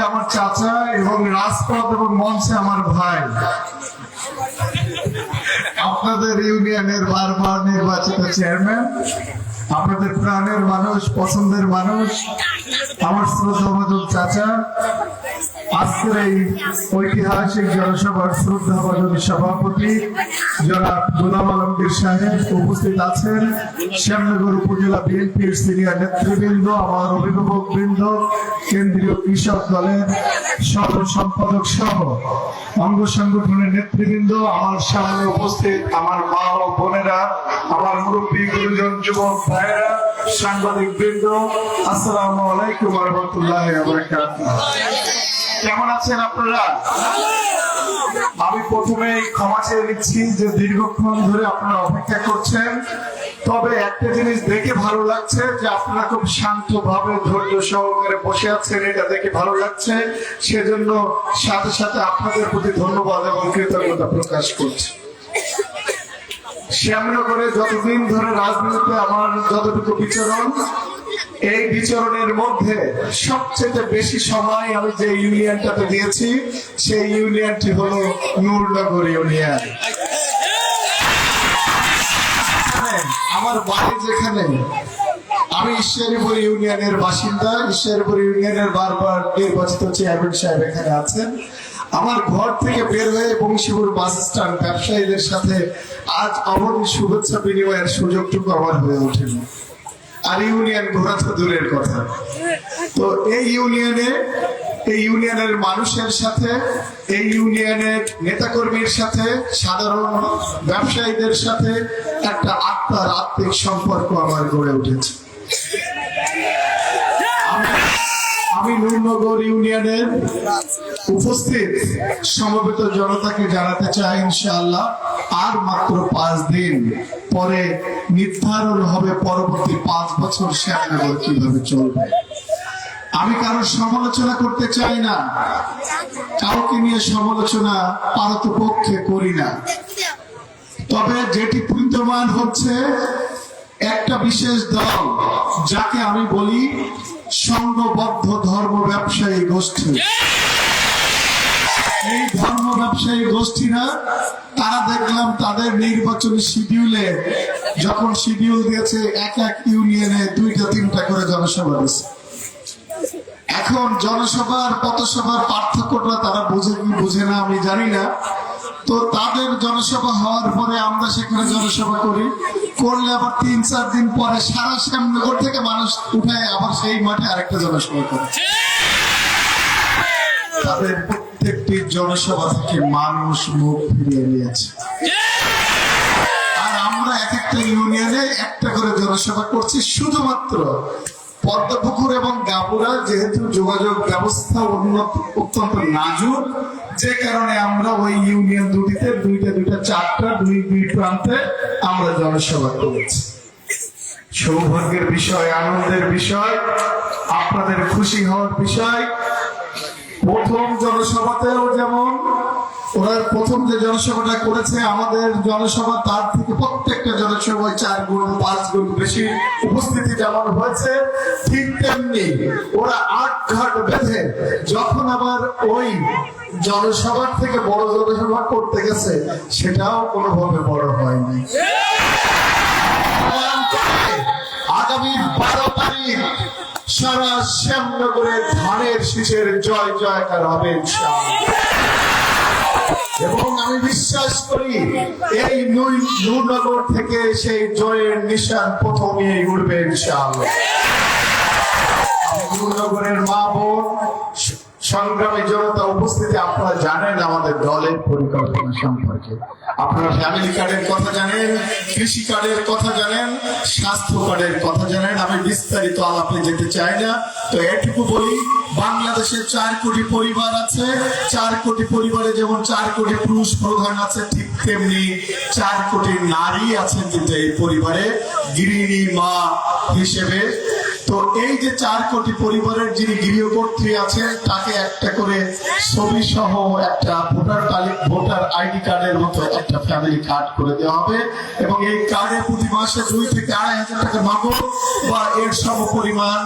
আমার চাচা এবং রাজপথ এবং মঞ্চে আমার ভাই, আপনাদের ইউনিয়নের বারবার নির্বাচিত চেয়ারম্যান, আপনাদের প্রাণের মানুষ, পছন্দের মানুষ, আমার শ্রদ্ধাভাজন চাচা, আজকের এই ঐতিহাসিক জনসভার শ্রদ্ধাভাজন সভাপতি জনাব গোলাম আলমগীর সাহেব উপস্থিত আছেন, শ্যামনগর উপজেলা বিএনপির সিনিয়র নেতৃবৃন্দ, আমার অভিভাবক বৃন্দ, কেন্দ্রীয় কৃষক দলের সহ সম্পাদক সহ অঙ্গ সংগঠনের নেতৃবৃন্দ, আমার সামনে উপস্থিত আমার মা ও বোনেরা, আমার মুরব্বী গুরুজন যুবক ভাইয়েরা, সাংবাদিক বৃন্দ, আসসালামু আলাইকুম ওয়া রাহমাতুল্লাহি ওয়া বারাকাতুহু। কেমন আছেন আপনারা? আমি প্রথমেই ক্ষমা চেয়ে নিচ্ছি যে দীর্ঘক্ষণ ধরে আপনারা অপেক্ষা করছেন, তবে একটা জিনিস দেখে ভালো লাগছে যে আপনারা খুব শান্তভাবে ধৈর্য সহকারে বসে আছেন, এটা দেখে ভালো লাগছে। সেজন্য সাথে সাথে আপনাদের প্রতি ধন্যবাদ এবং কৃতজ্ঞতা প্রকাশ করছি। শ্যামনগরে যতদিন ধরে রাজনীতিতে আমার যতটুকু বিচরণ, এই বিচরণের মধ্যে সবচেয়ে বেশি সময় আমি যে ইউনিয়নটাতে দিয়েছি সেই ইউনিয়নটি হলো নূরনগর ইউনিয়ন। আমার বাড়ি যেখানে, আমি ঈশ্বরীপুর ইউনিয়নের বাসিন্দা, ঈশ্বরীপুর ইউনিয়নের বারবার নির্বাচিত চেয়ারম্যান সাহেব এখানে আছেন। আমার ঘর থেকে বের হয়ে বংশীপুর বাস স্ট্যান্ড ব্যবসায়ীদের সাথে আজ আমার শুভেচ্ছা বিনিময়ের সুযোগটুকু আমার হয়ে ওঠেনি, আর ইউনিয়ন ঘোরা তো দূরের কথা। তো এই ইউনিয়নের মানুষের সাথে, এই ইউনিয়নের নেতাকর্মীর সাথে, সাধারণ ব্যবসায়ীদের সাথে একটা আত্মার আত্মিক সম্পর্ক আমার গড়ে উঠেছে। আমি নূরনগর ইউনিয়নের উপস্থিত সমবেত জনতাকে জানাতে চাই, ইনশাআল্লাহ আর মাত্র 5 দিন পরে নির্ধারণ হবে পরবর্তী 5 বছর শ্যামনগর কিভাবে চলবে। আমি কারোর সমালোচনা করতে চাই না, কাউকে নিয়ে সমালোচনা পারতপক্ষে করি না, তবে যেটি বিদ্যমান হচ্ছে একটা বিশেষ দল, যাকে আমি বলি সংঘবদ্ধ ধর্ম ব্যবসায়ী গোষ্ঠী। এই ধর্ম ব্যবসায়ী গোষ্ঠীরা, তারা দেখলাম তাদের নির্বাচনী শিডিউলে যখন শিডিউল দিয়েছে এক এক ইউনিয়নে 2টা-3টা করে জনসভা দিয়েছে। এখন জনসভার পথসভার পার্থক্যটা তারা বুঝে কি বুঝে না আমি জানি না। তো তাদের জনসভা হওয়ার পরে আমরা সেখানে জনসভা করি, করলে আবার 3-4 দিন পরে সারা শ্যামনগর থেকে মানুষ উঠায় আবার সেই মাঠে আরেকটা জনসভা করে। তাদের প্রত্যেকটি জনসভা থেকে মানুষ মুখ ফিরিয়ে নিয়েছে, আর আমরা এক একটা ইউনিয়নে একটা করে জনসভা করছি। শুধুমাত্র পদ্মপুকুর এবং গাবুরা যেহেতু যোগাযোগ ব্যবস্থা অত্যন্ত নাজুক, যে কারণে আমরা ওই ইউনিয়ন দুটিতে 2টা-4টা 2 প্রান্তে আমরা জনসভা করেছি। সৌভাগ্যের বিষয়, আনন্দের বিষয়, আপনাদের খুশি হওয়ার বিষয়। প্রথম জনসভাতেও যেমন ওরা প্রথম যে জনসভাটা করেছে আমাদের জনসভা, তার থেকে প্রত্যেকটা জনসভায় 4 গুণ 5 গুণ বেশি উপস্থিতি যেমন হয়েছে, ঠিক তেমনি ওরা 8 ঘাট বেঁধে যখন আবার ওই জনসভার থেকে বড় জনসভা করতে গেছে, সেটাও কোনোভাবে বড় হয়নি। আগামী 12 তারিখ সারা শ্যামনগরে ধানের শীষের জয় জয়কার হবে এবং আমি বিশ্বাস করি এই নূরনগর থেকে সেই জয়ের নিশান প্রথমেই উঠবে ইনশাআল্লাহ। নূরনগরের মা বোন, সংগ্রামী জনতা উপস্থিতি, আপনারা জানেন আমাদের দলের পরিকল্পনা সম্পর্কে, আপনারা ফ্যামিলি কার্ডের কথা জানেন, কৃষি কার্ডের কথা জানেন, স্বাস্থ্য কার্ডের কথা জানেন। আমি বিস্তারিত আলাপে যেতে চাই না, তো এটুকু বলি, বাংলাদেশে 4 কোটি পরিবার আছে। 4 কোটি পরিবারে যেমন 4 কোটি পুরুষ প্রধান আছে, ঠিক তেমনি 4 কোটি নারী আছেন কিন্তু এই পরিবারে গৃহিণী মা হিসেবে। তো এই যে 4 কোটি পরিবারের যিনি গৃহকর্ত্রী আছেন তাকে একটা করে ছবি সহ একটা ভোটার আইডি কার্ডের মতো একটা ফ্যামিলি কার্ড করে দেওয়া হবে এবং এই কার্ডে প্রতি মাসে 2 থেকে 2.5 টাকা নগদ বা এর সমপরিমাণ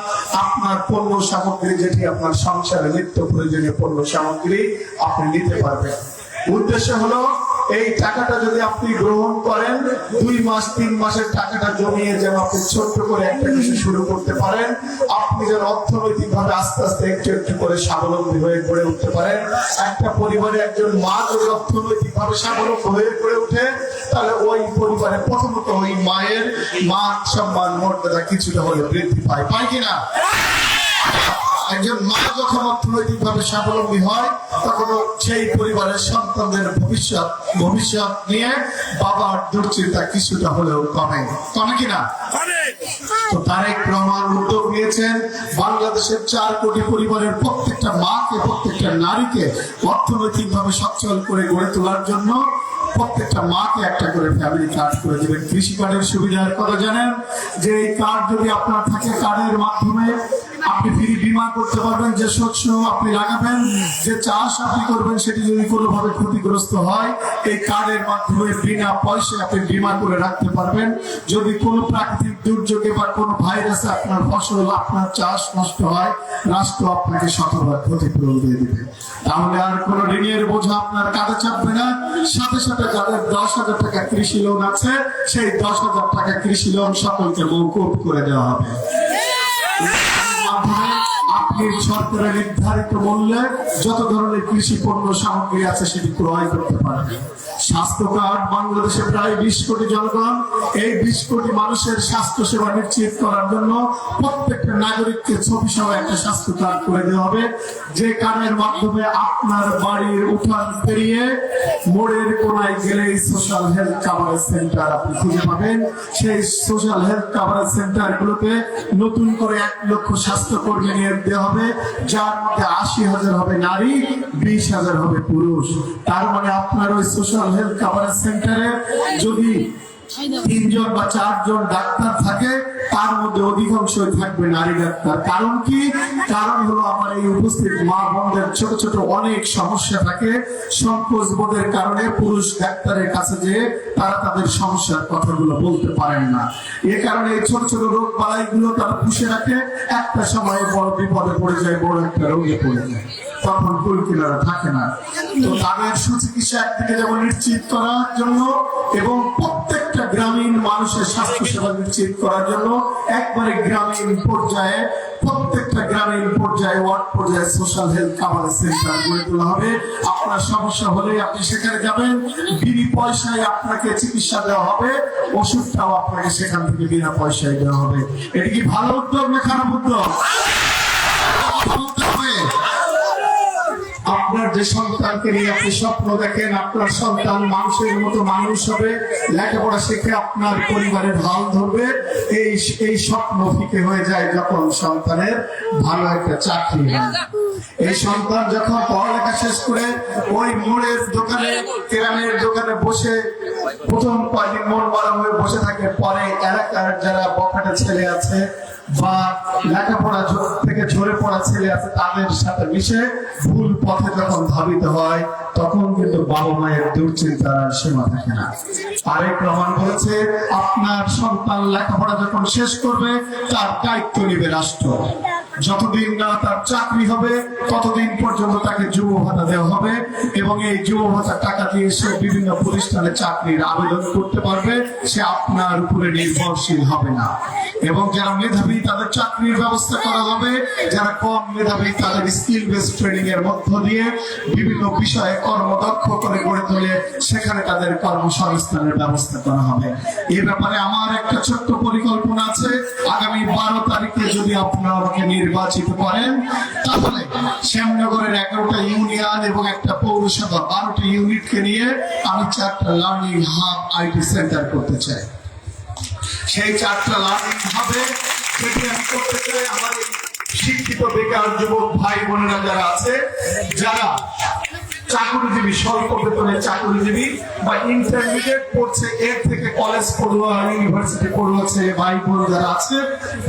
আপনার পণ্য সামগ্রী, যেটি আপনার সংসারে নিত্য প্রয়োজনীয় পণ্য সামগ্রী আপনি নিতে পারবেন। উদ্দেশ্য হলো এই টাকাটা যদি আপনি গ্রহণ করেন 2 মাস 3 মাসের টাকাটা জমিয়ে যেন আপনি ছোট্ট করে একটা কিছু শুরু করতে পারেন, আপনি যেন অর্থনৈতিক ভাবে আস্তে আস্তে একটু একটু করে স্বাবলম্বী হয়ে গড়ে উঠতে পারেন। একটা পরিবারে একজন মা যদি অর্থনৈতিক ভাবে স্বাবলম্বী হয়ে গড়ে উঠে তাহলে ওই পরিবারে প্রথমত ওই মায়ের মান সম্মান মর্যাদা কিছুটা হলে বৃদ্ধি পায়, পায় কিনা? একজন মা যখন অর্থনৈতিক ভাবে স্বাবলম্বী হয় তখন সেই পরিবারের সন্তানদের ভবিষ্যৎ নিয়ে বাবার দুশ্চিন্তা কিছুটা হলেও কমে কিনা? তো তারেক রহমান উদ্যোগ নিয়েছেন বাংলাদেশের 4 কোটি পরিবারের প্রত্যেকটা মাকে, প্রত্যেকটা নারীকে অর্থনৈতিক ভাবে সচ্ছল করে গড়ে তোলার জন্য প্রত্যেকটা মাকে একটা করে ফ্যামিলি কার্ড করে দিবেন। কৃষি কার্ডের সুবিধার কথা জানেন যে এই কার্ড যদি আপনার থাকে, কার্ডের মাধ্যমে আপনি ফ্রি বীমা করতে পারবেন। যে শস্য আপনি লাগাবেন, যে চাষ আপনি করবেন, সেটি যদি কোনোভাবে ক্ষতিগ্রস্ত হয় এই কার্ডের মাধ্যমে বিনা পয়সায় আপনি বীমা করে রাখতে পারবেন। যদি কোনো প্রাকৃতিক দুর্যোগে বা কোনো ভাইরাসে আপনার ফসল, আপনার চাষ নষ্ট হয়, রাষ্ট্র আপনাকে শতভাগ ক্ষতিপূরণ দিয়ে দিবে। তাহলে আর কোনো ঋণের বোঝা আপনার কাঁধে চাপবে না। সাথে সাথে যাদের 10,000 টাকা কৃষি লোন আছে সেই 10,000 টাকা কৃষি লোন সকলকে মওকুফ করে দেওয়া হবে। আপনি সরকারের নির্ধারিত মূল্যে যত ধরনের কৃষি পণ্য সামগ্রী আছে সেটি ক্রয় করতে পারবেন। স্বাস্থ্য কার্ড, বাংলাদেশে প্রায় 20 কোটি জনগণ, এই 20 কোটি মানুষের স্বাস্থ্য সেবা নিশ্চিত করার জন্য প্রত্যেকটা নাগরিককে ছবি সহ একটা স্বাস্থ্য কার্ড করে দেওয়া হবে, যে কার্ডের মাধ্যমে আপনার বাড়ির উঠান পেরিয়ে মোড়ের কোনায় গেলেই সোশ্যাল হেলথ কাভারেজ সেন্টার আপনি খুঁজে পাবেন। সেই সোশ্যাল হেলথ কাভারেজ সেন্টার গুলোতে নতুন করে 1 লক্ষ স্বাস্থ্যকর্মী নিয়োগ দেওয়া হবে, যার মধ্যে 80,000 হবে নারী, 20,000 হবে পুরুষ। তার মানে আপনার ওই সোশ্যাল হেলথ কাভারেজ সেন্টারে যদি 3 জন বা 4 জন ডাক্তার থাকে তার মধ্যে অধিকাংশই থাকবে নারী ডাক্তার। কারণ কি? কারণ হলো আমার এই উপস্থিত মা বোনদের ছোট ছোট অনেক সমস্যা থাকে, সংকোচ বোধের কারণে পুরুষ ডাক্তারের কাছে যে তারা তাদের সমস্যার কথাগুলো বলতে পারেন না। এ কারণে এই ছোট ছোট রোগ বালাইগুলো তারা পুষে রাখে, একটা সময় বড় বিপদে পড়ে যায়, বড় একটা রোগে পড়ে যায়, তখন কুল কিনারা থাকে না। তো তাদের সুচিকিৎসা একদিকে যেমন নিশ্চিত করার জন্য এবং প্রত্যেকটা গ্রামীণ মানুষের স্বাস্থ্য সেবা নিশ্চিত করার জন্য একবারে গ্রামীণ পর্যায়ে, প্রত্যেকটা গ্রামীণ পর্যায়ে, ওয়ার্ড পর্যায়ে সোশ্যাল হেলথ কাভারেজ সেন্টার গড়ে তোলা হবে। আপনার সমস্যা হলে আপনি সেখানে যাবেন, বিনা পয়সায় আপনাকে চিকিৎসা দেওয়া হবে, ওষুধটাও আপনাকে সেখান থেকে বিনা পয়সায় দেওয়া হবে। এটা কি ভালো উদ্যোগ না খারাপ উদ্যোগ? আপনার যে সন্তানকে নিয়ে আপনি স্বপ্ন দেখেন আপনার সন্তান মানুষের মতো মানুষ হবে, লেখাপড়া শিখে আপনার পরিবারের হাল ধরবে, এই স্বপ্ন ফিকে হয়ে যায় যখন সন্তানের ভালো একটা চাকরি হয়। এই সন্তান যখন পড়ালেখা শেষ করে ওই মোড়ের দোকানে, কেরানের দোকানে বসে প্রথম কয়েকদিন মন মারা হয়ে বসে থাকে, পরে এলাকার যারা বখাটে ছেলে আছে বা লেখাপড়া থেকে ঝরে পড়া ছেলে আছে তাদের সাথে মিশে ভুল পথে যখন ধাবিত হয় তখন কিন্তু বাবা মায়ের দুশ্চিন্তার আর সীমা থাকে না। তারেক রহমান বলেছে আপনার সন্তান লেখাপড়া যখন শেষ করবে তার দায়িত্ব নেবে রাষ্ট্র। যতদিন না তার চাকরি হবে ততদিন পর্যন্ত তাকে যুব ভাতা দেওয়া হবে এবং এই যুব ভাতার টাকা দিয়ে সে বিভিন্ন প্রতিষ্ঠানে চাকরির আবেদন করতে পারবে, সে আপনার উপরে নির্ভরশীল হবে না। এবং যারা মেধাবী তাদের চাকরির ব্যবস্থা করা হবে, যারা কম মেধাবী তাদের স্কিল বেসড ট্রেনিং এর মধ্য দিয়ে বিভিন্ন বিষয়ে কর্মদক্ষ করে গড়ে তোলে সেখানে তাদের কর্মসংস্থানের ব্যবস্থা করা হবে। এই ব্যাপারে আমার একটা ছোট্ট পরিকল্পনা আছে। আগামী 12 তারিখে যদি আপনারা আমাকে নির্বাচিত করেন তাহলে শ্যামনগরের 11টা ইউনিয়ন এবং একটা পৌরসভা 12টি ইউনিটকে নিয়ে আমি 4টা লার্নিং হাব আইটি সেন্টার করতে চাই। সেই 4টা লার্নিং হাবে যেটি আমি করতে চাই আমার শিক্ষিত বেকার যুবক ভাই বোনেরা যারা আছে, যারা চাকরিজীবী, স্বল্প বেতনের চাকরিজীবী বা ইন্টারমিডিয়েট পড়ছে, এর থেকে কলেজ পড়ুয়া, ইউনিভার্সিটি পড়ুয়া ছেলে ভাই বোন যারা আছে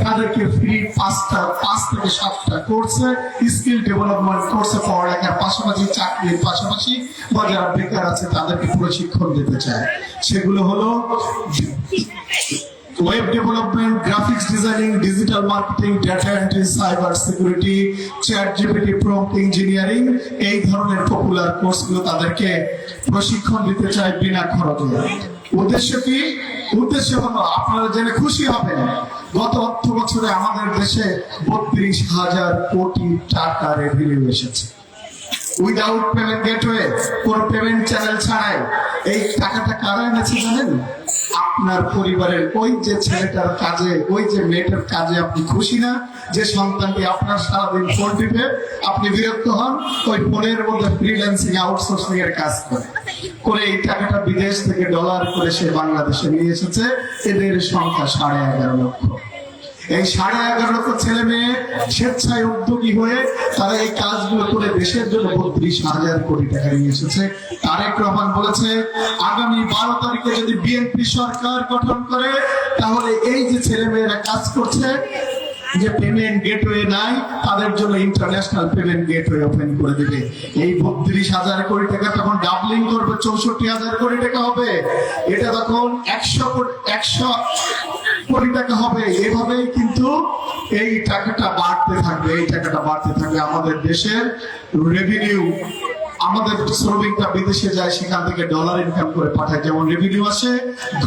তাদেরকে ফ্রি 5 থেকে 7টা কোর্সে স্কিল ডেভেলপমেন্ট কোর্সে পড়ালেখার পাশাপাশি চাকরির পাশাপাশি বা যারা বেকার আছে তাদেরকে প্রশিক্ষণ দিতে চায়। সেগুলো হলো web development, graphics designing, digital marketing, data entry, cyber security, chat GPT, prompt engineering, এই ধরনের পপুলার কোর্সগুলো তাদেরকে প্রশিক্ষণ দিতে চায় বিনা খরচে। উদ্দেশ্য কি? উদ্দেশ্য হলো আপনারা জেনে খুশি হবেন, গত অর্থ বছরে আমাদের দেশে 32,000 কোটি টাকা রেভিনিউ এসেছে। উইদাউট পেমেন্ট গেটওয়ে, কোন পেমেন্ট চ্যানেল ছাড়াই। এই টাকাটা কারা এনেছে জানেন? আপনার পরিবারের ওই যে ছেলেটার কাজে, ওই যে মেয়েটার কাজে আপনি খুশি না, যে সন্তানটি আপনার সারাদিন ফোন টিপে আপনি বিরক্ত হন, ওই ফোনের মধ্যে ফ্রিল্যান্সিং, আউটসোর্সিং এর কাজ করে এই টাকাটা বিদেশ থেকে ডলার করে সে বাংলাদেশে নিয়ে এসেছে। এদের সংখ্যা 11.5 লক্ষ। এই 11.5 লক্ষ ছেলে মেয়ে স্বেচ্ছায় উদ্যোগী হয়ে তারা এই কাজগুলো করে দেশের জন্য 32,000 কোটি টাকা নিয়ে এসেছে। তারেক রহমান বলেছে আগামী 12 তারিখে যদি বিএনপি সরকার গঠন করে তাহলে এই যে ছেলে মেয়েরা কাজ করছে, যে পেমেন্ট গেটওয়ে নাই, তাদের জন্য ইন্টারন্যাশনাল পেমেন্ট গেটওয়ে ওপেন করে দেবে। এই 32,000 কোটি টাকা তখন ডাবলিং করবে, 64,000 কোটি টাকা হবে। এটা তখন 100 কোটি টাকা হবে। এভাবেই কিন্তু এই টাকাটা বাড়তে থাকবে, এই টাকাটা বাড়তে থাকবে। আমাদের দেশের রেভিনিউ, আমাদের শ্রমিকরা বিদেশে যায়, সেখান থেকে ডলার ইনকাম করে পাঠায়, যেমন রেভিনিউ আসে,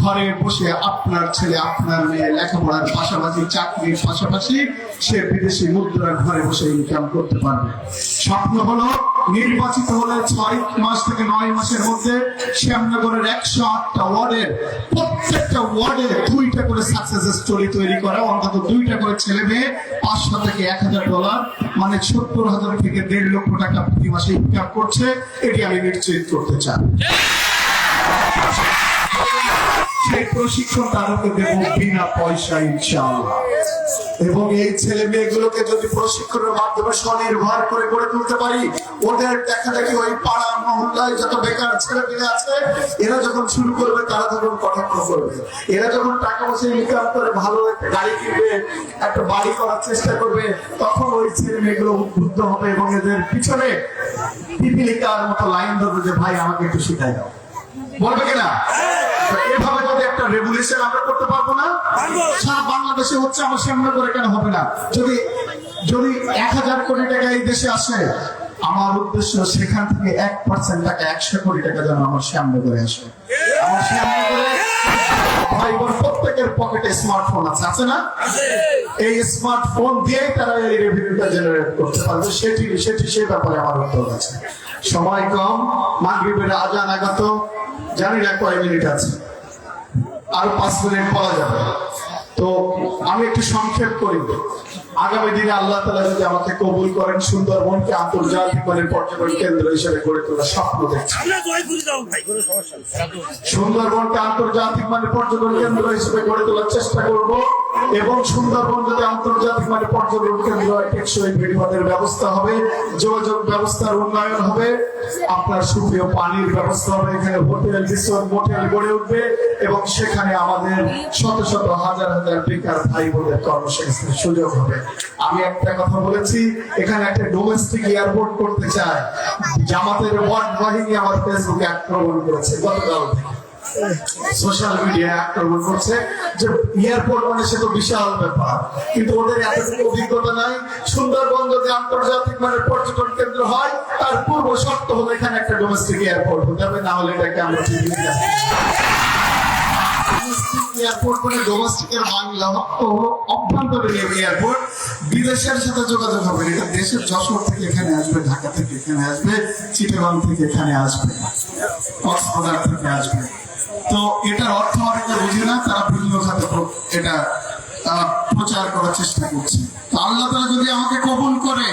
ঘরে বসে আপনার ছেলে আপনার মেয়ে লেখাপড়ার পাশাপাশি চাকরির পাশাপাশি সে বিদেশি মুদ্রা ঘরে বসে ইনকাম করতে পারবে। স্বপ্ন হলো নির্বাচিত হলে 6 মাস থেকে 9 মাসের মধ্যে শ্যামনগরের 108টা ওয়ার্ডের প্রত্যেকটা ওয়ার্ডে 2টা করে সাকসেস স্টোরি তৈরি করা, অন্তত 2টা করে ছেলে মেয়ে 500 থেকে 1,000 ডলার, মানে 70,000 থেকে 1.5 লক্ষ টাকা প্রতি মাসে ইনকাম করছে। এটি আমি নিশ্চিত করতে চাই। সেই প্রশিক্ষণ তাদেরকে দেব বিনা পয়সায় ইনশাআল্লাহ। এবং এই ছেলে মেয়েগুলোকে যদি প্রশিক্ষণের মাধ্যমে স্বনির্ভর করে গড়ে তুলতে পারি, ওদের দেখা দেখি ওই পাড়া মহল্লায় যত বেকার ছেলে মেয়ে আছে, এরা যখন শুরু করবে তারা যখন কটাক্ষ করবে, এরা যখন টাকা পয়সা ইনকাম করে ভালো একটা গাড়ি কিনবে, একটা বাড়ি করার চেষ্টা করবে, তখন ওই ছেলে মেয়েগুলো উদ্বুদ্ধ হবে এবং এদের পিছনে পিপিলিকার মতো লাইন ধরবে যে ভাই আমাকে একটু শিখাই দাও, বলবে কিনা? এভাবে যদি একটা রেগুলেশন আমরা করতে পারবো না, সারা বাংলাদেশে হচ্ছে, আমার সামনে করে কেন হবে না? যদি 1,000 কোটি টাকা এই দেশে আসে, আমার উদ্দেশ্য সেখান থেকে 1% টাকা, 100 কোটি টাকা যেন আমার সামনে করে আসে। আমার সামনে করে ভাই বোন প্রত্যেকের পকেটে স্মার্টফোন আছে না? এই স্মার্টফোন দিয়ে তারা এই রেভিনিউটা জেনারেট করতে পারবে। সেই ব্যাপারে আমার উত্তর আছে। সময় কম, মাগরিবের আজান আগত, জানি না কয় মিনিট আছে, আরো 5 মিনিট পাওয়া যাবে। তো আমি একটু সংক্ষেপ করি। আগামী দিনে আল্লাহ তাআলা যদি আমাকে কবুল করেন, সুন্দরবনকে আন্তর্জাতিক মানের পর্যটন কেন্দ্র হিসেবে গড়ে তোলার স্বপ্ন দেখছি। সুন্দরবনকে আন্তর্জাতিক মানের পর্যটন কেন্দ্র হিসেবে গড়ে তোলার চেষ্টা করব। এবং সুন্দরবন যদি আন্তর্জাতিক মানের পর্যটন কেন্দ্র হয়, টেকসই বেড়িবাঁধের ব্যবস্থা হবে, যোগাযোগ ব্যবস্থার উন্নয়ন হবে, আপনার সুপ্রিয় পানির ব্যবস্থা হবে, এখানে হোটেল, রিসোর্ট, মোটেল গড়ে উঠবে এবং সেখানে আমাদের শত শত হাজার হাজার বেকার ভাই বোনের কর্মসংস্থানের সুযোগ হবে। আমি একটা কথা বলেছি, এখানে একটা ডোমেস্টিক এয়ারপোর্ট করতে চাই। জামাতের ওয়ার্ড বাহিনী আমার ফেসবুকে আক্রমণ করেছে, গতকাল সোশ্যাল মিডিয়া আক্রমণ করছে যে এয়ারপোর্ট মানে সে তো বিশাল ব্যাপার, কিন্তু ওদের এতটুকু অভিজ্ঞতা নাই। সুন্দরবন যদি আন্তর্জাতিক মানের পর্যটন কেন্দ্র হয়, তার পূর্ব শর্ত হলো এখানে একটা ডোমেস্টিক এয়ারপোর্ট হতে হবে, না হলে এটাকে আমরা ঠিক এয়ারপোর্ট মানে ডোমেস্টিকের বাংলা অভ্যন্তরীণ এয়ারপোর্ট, বিদেশের সাথে যোগাযোগ হবে। এটা দেশের যশোর থেকে এখানে আসবে, ঢাকা থেকে এখানে আসবে, চিটাগাং থেকে এখানে আসবে, কক্সবাজার থেকে আসবে। তো এটার অর্থ অনেকে বুঝে না, তারা ভিন্ন খাতে এটা প্রচার করার চেষ্টা করছে। আল্লাহ তাআলা যদি আমাকে কবুল করে,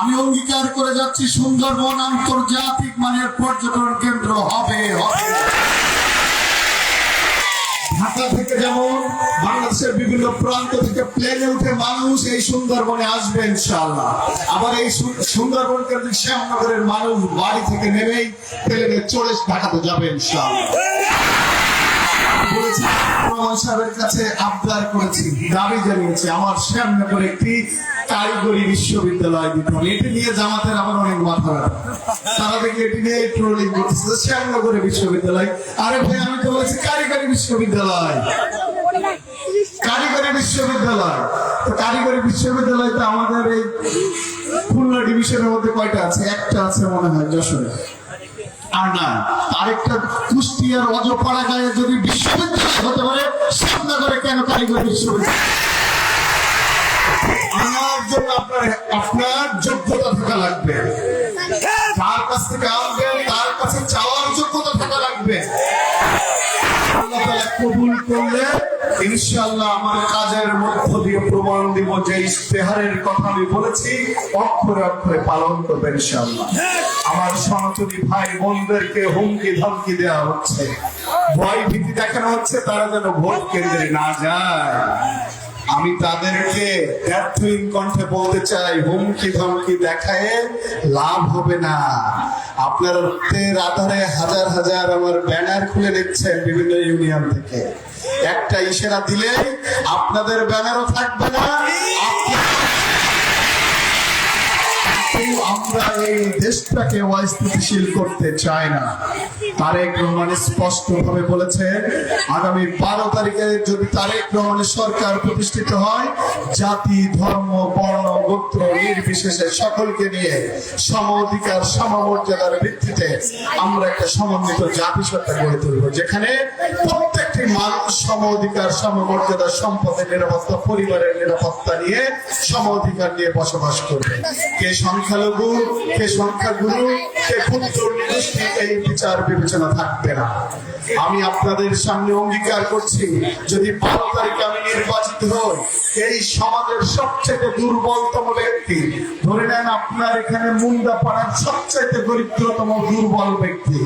আমি অঙ্গীকার করে যাচ্ছি সুন্দরবন আন্তর্জাতিক মানের পর্যটন কেন্দ্র হবে। ঢাকা থেকে যেমন বাংলাদেশের বিভিন্ন প্রান্ত থেকে প্লেনে উঠে মানুষ এই সুন্দরবনে আসবে ইনশাআল্লাহ। আবার এই সুন্দরবন কেন্দ্রিক শ্যামনগরের মানুষ বাড়ি থেকে নেমেই প্লেনে চড়ে ঢাকাতে যাবে ইনশাআল্লাহ। বলেছি রহমান সাহেবের কাছে আবদার করেছি, দাবি জানিয়েছি আমার শ্যামনগরে একটি কারিগরি বিশ্ববিদ্যালয় দিতে হবে। এটি নিয়ে জামাতের আমার অনেক মাথা ব্যথা, তারা দেখে এটি নিয়ে ট্রোলিং করতেছে শ্যামনগরে বিশ্ববিদ্যালয়। আরে ভাই আমি তো বলেছি কারিগরি বিশ্ববিদ্যালয়, কারিগরি বিশ্ববিদ্যালয়। তো কারিগরি বিশ্ববিদ্যালয় তো আমাদের এই খুলনা ডিভিশনের মধ্যে কয়টা আছে? একটা আছে মনে হয় যশোরে, আর না আরেকটা কুষ্টিয়ার অজপাড়া গায়ে যদি বিশ্ববিদ্যালয় হতে পারে, শ্যামনগরে কেন কারিগরি বিশ্ববিদ্যালয়? আমার জন্য আপনার যোগ্যতা থাকা লাগবে, যার কাছ থেকে আনবেন তার কাছে চাওয়ার যোগ্যতা থাকা লাগবে। আল্লাহ তাআলা কবুল করলে ইনশাআল্লাহ আমার কাজের মধ্য দিয়ে প্রমাণ দিব যে ইশতেহারের কথা আমি বলেছি অক্ষরে অক্ষরে পালন করবেন ইনশাআল্লাহ। আমার সনাতনী ভাই বোনদেরকে হুমকি ধমকি দেওয়া হচ্ছে, ভয় ভীতি দেখানো হচ্ছে তারা যেন ভোট কেন্দ্রে না যায়। আমি তাদেরকে ব্যর্থহীন কণ্ঠে বলতে চাই, হুমকি ধমকি দেখায় লাভ হবে না। আপনারা আধারে হাজার হাজার আমার ব্যানার খুলে নিচ্ছেন বিভিন্ন ইউনিয়ন থেকে, একটা ইশারা দিলে আপনাদের ব্যানারও থাকবে না। আমরা এই দেশটাকে অস্থিতিশীল করতে চাই না। তারেক রহমান স্পষ্ট ভাবে বলেছেন আগামী 12 তারিখে যদি তারেক রহমানের সরকার প্রতিষ্ঠিত হয়, জাতি ধর্ম বর্ণ গোত্র নির্বিশেষে সকলকে নিয়ে সম অধিকার সমমর্যাদার ভিত্তিতে আমরা একটা সমন্বিত জাতিসত্তা গড়ে তুলব, যেখানে প্রত্যেকটি মানুষ সম অধিকার সমমর্যাদা সম্পদের নিরাপত্তা পরিবারের নিরাপত্তা নিয়ে সম অধিকার নিয়ে বসবাস করবে। কে সংখ্যালঘু কে সংখ্যাগুরু কে ক্ষুদ্র গোষ্ঠী এই বিচার বিবেচনা থাকবে না। আমি আপনাদের সামনে অঙ্গীকার করছি যদি 12 তারিখে আমি নির্বাচিত হই, এই সমাজের সবচেয়ে দুর্বলতম ব্যক্তি, ধরে নেন আপনার এখানে মুন্ডা পাড়ার সবচেয়ে দরিদ্রতম দুর্বল ব্যক্তি,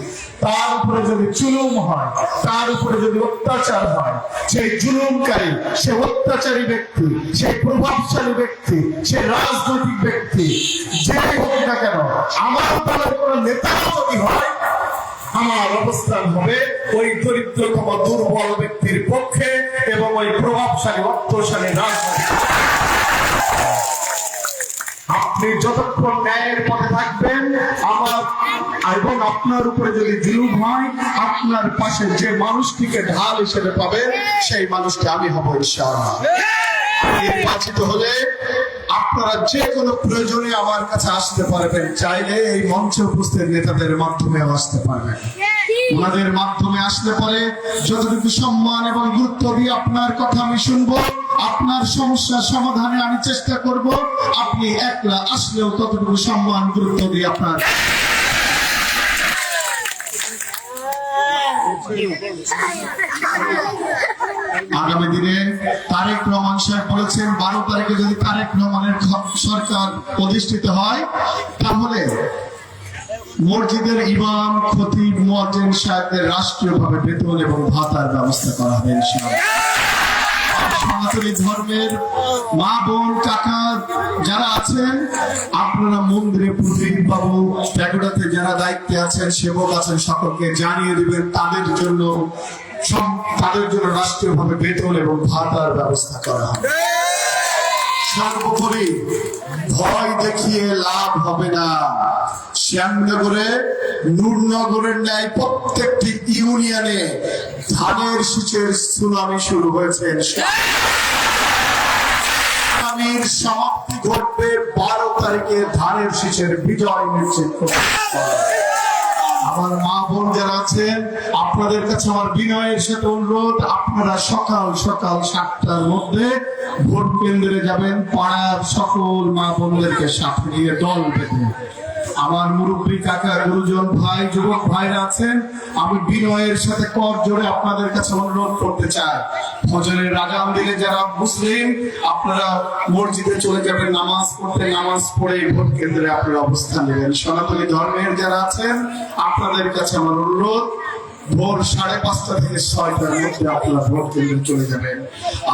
তার উপরে যদি জুলুম হয়, তার উপরে যদি অত্যাচার হয়, সেই জুলুমকারী সে অত্যাচারী ব্যক্তি, সেই প্রভাবশালী ব্যক্তি, সেই রাজনৈতিক ব্যক্তি যে হোক না কেন, আমার দলের কোন নেতা যদি হয়, আমার অবস্থান হবে ওই দরিদ্রতম দুর্বল ব্যক্তির পক্ষে এবং ওই প্রভাবশালী অর্থশালী রাজনৈতিক। আপনি যতক্ষণ ন্যায়ের পথে থাকবেন আমার এবং আপনার উপরে যদি জুলুম হয়, আপনার পাশে যে মানুষটিকে ঢাল হিসেবে পাবেন সেই মানুষটি আমি হব ইনশাআল্লাহ। নির্বাচিত হলে আপনারা যে কোনো প্রয়োজনে আমার কাছে আসতে পারবেন, চাইলে এই মঞ্চে উপস্থিত নেতাদের মাধ্যমে আসতে পারবেন। ওনাদের মাধ্যমে আসলে পরে যতটুকু সম্মান এবং গুরুত্ব দিয়ে আপনার কথা আমি শুনবো, আপনার সমস্যার সমাধানে আমি চেষ্টা করব। আপনি একলা আসলেও ততটুকু সম্মান গুরুত্ব দিয়ে আপনার আগামী দিনে তারেক রহমান সাহেব বলেছেন 12 তারিখে যদি তারেক রহমানের সরকার প্রতিষ্ঠিত হয়, তাহলে মসজিদের ইমাম খতিব মুয়াজ্জিন সাহেবদের রাষ্ট্রীয়ভাবে বেতন এবং ভাতার ব্যবস্থা করা হবে ইনশাআল্লাহ। সনাতনী ধর্মের মা বোন কাকা যারা আছেন, আপনারা মন্দিরে পুরোহিত বাবু প্যাগোডাতে যারা দায়িত্বে আছেন, সেবক আছেন, সকলকে জানিয়ে দিবেন তাদের জন্য রাষ্ট্রীয়ভাবে বেতন এবং ভাতার ব্যবস্থা করা হবে। সর্বোপরি ভয় দেখিয়ে লাভ হবে না। শ্যামনগরে নূরনগরের ন্যায় প্রত্যেকটি ইউনিয়নে ধানের শীষের সুনামি শুরু হয়েছে। সুনামির সমাপ্তি ঘটবে 12 তারিখে ধানের শীষের বিজয় নিশ্চিত করতে। আমার মা বোন যারা আছেন, আপনাদের কাছে আমার বিনয়ের সাথে অনুরোধ, আপনারা সকাল সকাল 7টার মধ্যে ভোট কেন্দ্রে যাবেন। পাড়ার সকল মা বোনদেরকে সাথে নিয়ে দল বেঁধে, আমার মুরব্বী কাকা গুরুজন ভাই যুবক ভাইরা আছেন, আমি বিনয়ের সাথে কর জোরে আপনাদের কাছে অনুরোধ করতে চাই, ফজরের আজান দিলে যারা মুসলিম আপনারা মসজিদে চলে যাবেন নামাজ পড়তে, নামাজ পড়ে ভোট কেন্দ্রে আপনারা অবস্থান নেবেন। সনাতনী ধর্মের যারা আছেন আপনাদের কাছে আমার অনুরোধ, ভোর 5:30 থেকে 6টার মধ্যে আপনারা ভোট কেন্দ্রে চলে যাবেন।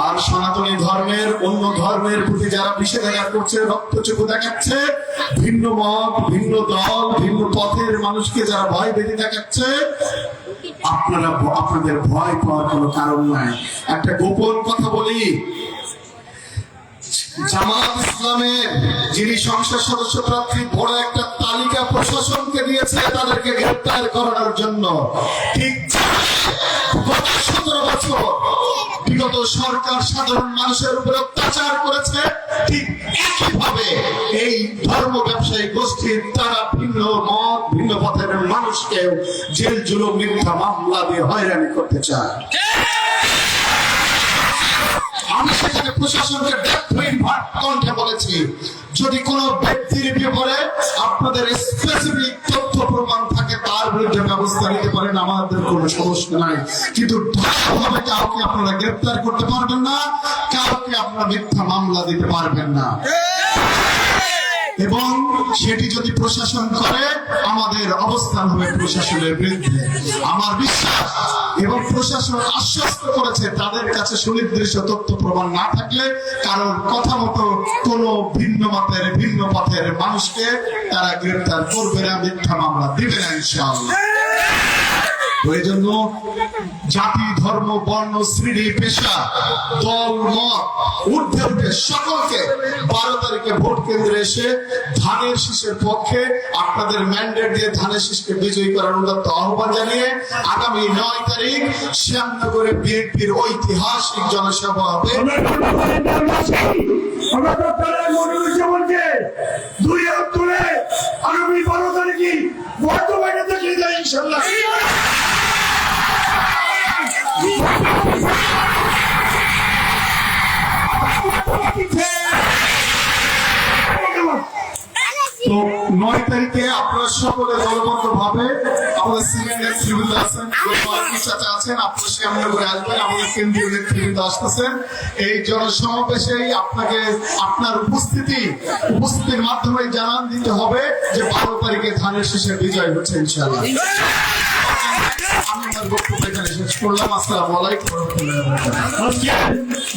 আর সনাতনী ধর্মের অন্য ধর্মের প্রতি যারা নিষেধাজ্ঞা করছে, রক্তচক্ষু দেখাচ্ছে, ভিন্ন মত, ভিন্ন দল, ভিন্ন পথের মানুষকে যারা ভয় ভীতি দেখাচ্ছে, আপনাদের ভয় পাওয়ার কোনো কারণ নাই। একটা গোপন কথা বলি, জামাত ইসলামের যিনি সংসদ সদস্য প্রার্থী বড় একটা তালিকা প্রশাসনকে দিয়েছে তাদেরকে গ্রেফতার করার জন্য। ঠিক 17 বছর বিগত সরকার সাধারণ মানুষের উপর অত্যাচার করেছে, ঠিক একইভাবে এই ধর্ম ব্যবসায়ী গোষ্ঠীর তারা ভিন্ন মত, ভিন্ন পথের মানুষকেও জেল জুলুম মিথ্যা মামলা দিয়ে হয়রানি করতে চায়। আমি সেখানে প্রশাসনকে কণ্ঠে বলেছি, যদি কোনো ব্যক্তির ব্যাপারে আপনাদের স্পেসিফিক তথ্য প্রমাণ থাকে তার বিরুদ্ধে ব্যবস্থা নিতে পারেন, আমাদের কোনো সমস্যা নাই, কিন্তু ধারাভাবে কাউকে আপনারা গ্রেফতার করতে পারবেন না, কাউকে আপনারা মিথ্যা মামলা দিতে পারবেন না। এবং সেটি যদি প্রশাসন করে আমাদের অবস্থান হবে প্রশাসনের বিরুদ্ধে। আমার বিশ্বাস, এবং প্রশাসন আশ্বস্ত করেছে তাদের কাছে সুনির্দিষ্ট তথ্য প্রমাণ না থাকলে কারণ কথা মতো কোনো ভিন্ন মতের ভিন্ন পথের মানুষকে তারা গ্রেফতার করবে না, মিথ্যা মামলা দিবে না ইনশাআল্লাহ। ওই জন্য জাতি, ধর্ম, বর্ণ, শ্রেণী, পেশা, দল, মত ঊর্ধ্বে উঠে সকলকে 12 তারিখে ভোট কেন্দ্রে এসে ধানের শীষের পক্ষে আপনাদের ম্যান্ডেট দিয়ে ধানের শীষকে বিজয়ী করার উদাত্ত আহ্বান জানিয়ে আগামী 9 তারিখ শ্যামনগরে বিএনপির ঐতিহাসিক জনসভা হবে। আগামী 12 তারিখে বর্তমানে দেখিয়ে যায় ইনশাল্লাহ। তো 9 তারিখে আপনারা সকলে দলবদ্ধ ভাবে আমাদের সিনিয়র নেতৃবৃন্দ আছেন, চাচা আছেন, আপনারা সামনে করে আসবেন, আমাদের কেন্দ্রীয় নেতৃবৃন্দ আসতেছেন। এই জনসমাবেশে আপনাকে আপনার উপস্থিতির মাধ্যমে জানান দিতে হবে যে 12 তারিখে ধানের শীষের বিজয় হচ্ছে ইনশাআল্লাহ। আমি আমার বক্তব্য এখানে শেষ করলাম। আসসালামু আলাইকুম ওয়া রাহমাতুল্লাহি ওয়া বারাকাতুহু।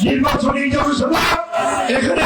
নির্বাচনী জনসভা এখানে